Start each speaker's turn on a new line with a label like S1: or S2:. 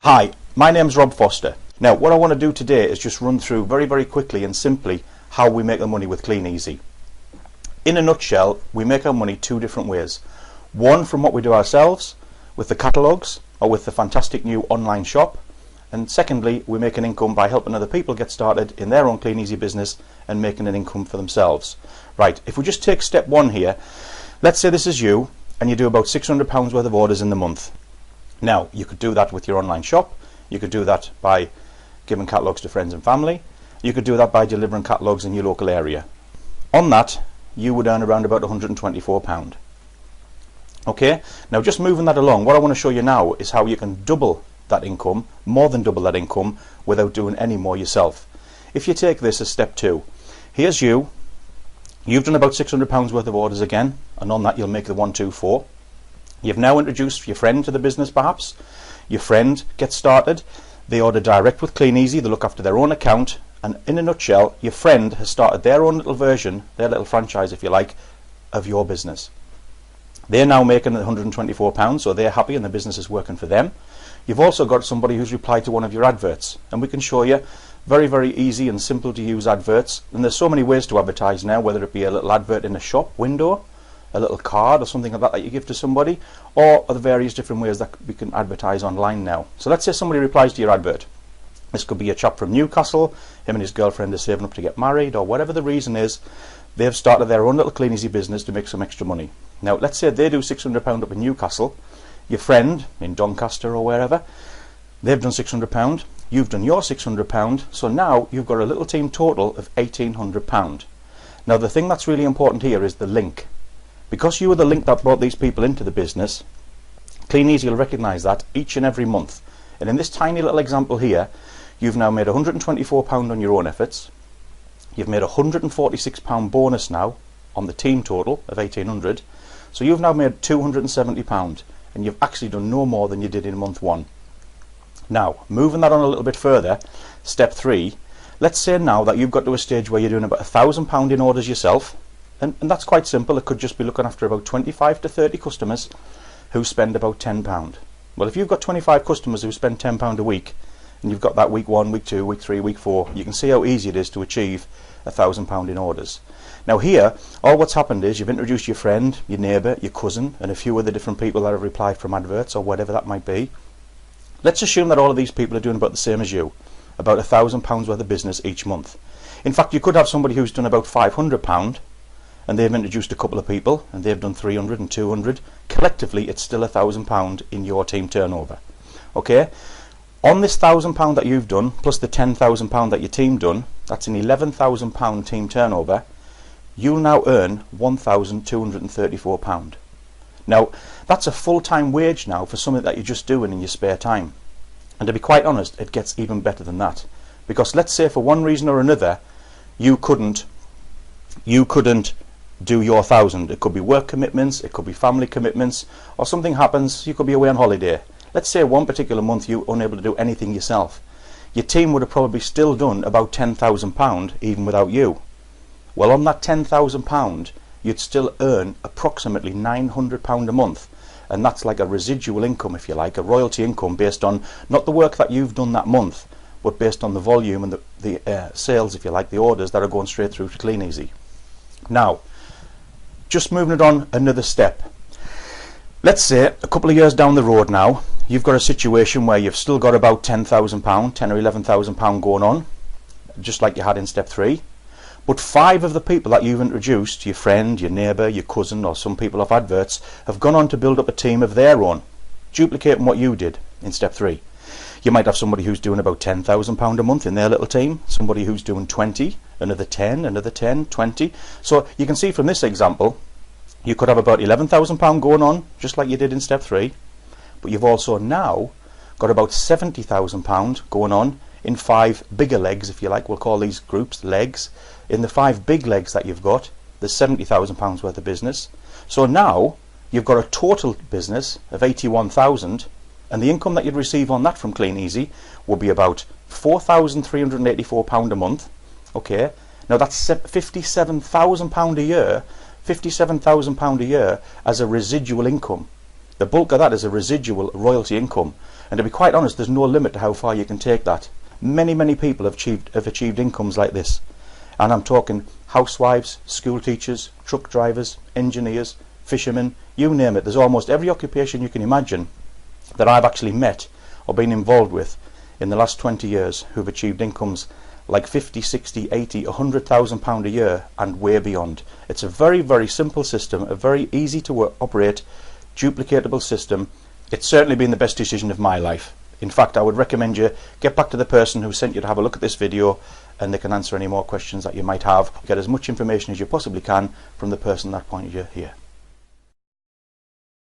S1: Hi, my name's Rob Forster. Now what I want to do today is just run through very quickly and simply how we make the money with Clean Easy. In a nutshell, we make our money two different ways. One from what we do ourselves with the catalogues or with the fantastic new online shop, and secondly we make an income by helping other people get started in their own Clean Easy business and making an income for themselves. Right, if we just take step one here, let's say this is you and you do about £600 worth of orders in the month. Now you could do that with your online shop, you could do that by giving catalogues to friends and family, you could do that by delivering catalogues in your local area. On that you would earn around about £124. Okay, now just moving that along, what I want to show you now is how you can double that income, more than double that income, without doing any more yourself. If you take this as step two, here's you've done about £600 worth of orders again, and on that you'll make the 124. You've now introduced your friend to the business perhaps. Your friend gets started, they order direct with Clean Easy, they look after their own account, and in a nutshell your friend has started their own little version, their little franchise if you like, of your business. They're now making £124, so they're happy and the business is working for them. You've also got somebody who's replied to one of your adverts, and we can show you very easy and simple to use adverts, and there's so many ways to advertise now, whether it be a little advert in a shop window, a little card or something like that that you give to somebody, or the various different ways that we can advertise online now. So let's say somebody replies to your advert. This could be a chap from Newcastle, him and his girlfriend are saving up to get married, or whatever the reason is, they've started their own little Clean Easy business to make some extra money. Now let's say they do £600 up in Newcastle, your friend in Doncaster or wherever, they've done £600, you've done your £600, so now you've got a little team total of £1,800. Now the thing that's really important here is the link. Because you were the link that brought these people into the business, Clean Easy will recognise that each and every month. And in this tiny little example here, you've now made £124 on your own efforts, you've made £146 bonus now on the team total of 1,800, so you've now made £270, and you've actually done no more than you did in month one. Now, moving that on a little bit further, step three, let's say now that you've got to a stage where you're doing about £1,000 in orders yourself, and that's quite simple. It could just be looking after about 25 to 30 customers who spend about £10. Well, if you've got 25 customers who spend £10 a week, and you've got that week 1, week 2, week 3, week 4, you can see how easy it is to achieve £1,000 in orders. Now here, all what's happened is you've introduced your friend, your neighbour, your cousin, and a few other different people that have replied from adverts or whatever that might be. Let's assume that all of these people are doing about the same as you, about £1,000 worth of business each month. In fact, you could have somebody who's done about £500, and they've introduced a couple of people, and they've done 300 and 200. Collectively, it's still £1,000 in your team turnover. Okay? On this £1,000 that you've done, plus the £10,000 that your team done, that's an £11,000 team turnover. You'll now earn £1,234. Now, that's a full-time wage now for something that you're just doing in your spare time. And to be quite honest, it gets even better than that. Because let's say for one reason or another, you couldn't do your 1,000. It could be work commitments, it could be family commitments, or something happens, you could be away on holiday. Let's say one particular month you're unable to do anything yourself. Your team would have probably still done about £10,000 even without you. Well, on that £10,000 you'd still earn approximately £900 a month, and that's like a residual income, if you like, a royalty income based on not the work that you've done that month, but based on the volume and the sales, if you like, the orders that are going straight through to Clean Easy. Now, just moving it on another step. Let's say a couple of years down the road now, you've got a situation where you've still got about £10,000, £10,000 or £11,000 going on, just like you had in step three. But 5 of the people that you've introduced, your friend, your neighbour, your cousin, or some people off adverts, have gone on to build up a team of their own, duplicating what you did in step 3. You might have somebody who's doing about £10,000 a month in their little team, somebody who's doing 20, another 10, another 10, 20. So you can see from this example, you could have about £11,000 going on, just like you did in step 3, but you've also now got about £70,000 going on in 5 bigger legs, if you like. We'll call these groups legs. In the 5 big legs that you've got, there's £70,000 worth of business. So now you've got a total business of £81,000, and the income that you'd receive on that from Clean Easy will be about £4,384 a month. Okay, now that's £57,000 a year, £57,000 a year as a residual income. The bulk of that is a residual royalty income, and to be quite honest, there's no limit to how far you can take that. Many people have achieved incomes like this, and I'm talking housewives, school teachers, truck drivers, engineers, fishermen, you name it. There's almost every occupation you can imagine that I've actually met or been involved with in the last 20 years who've achieved incomes like 50, 60, 80, £100,000 a year and way beyond. It's a very simple system, a very easy to operate, duplicatable system. It's certainly been the best decision of my life. In fact, I would recommend you get back to the person who sent you to have a look at this video, and they can answer any more questions that you might have. Get as much information as you possibly can from the person that pointed you here.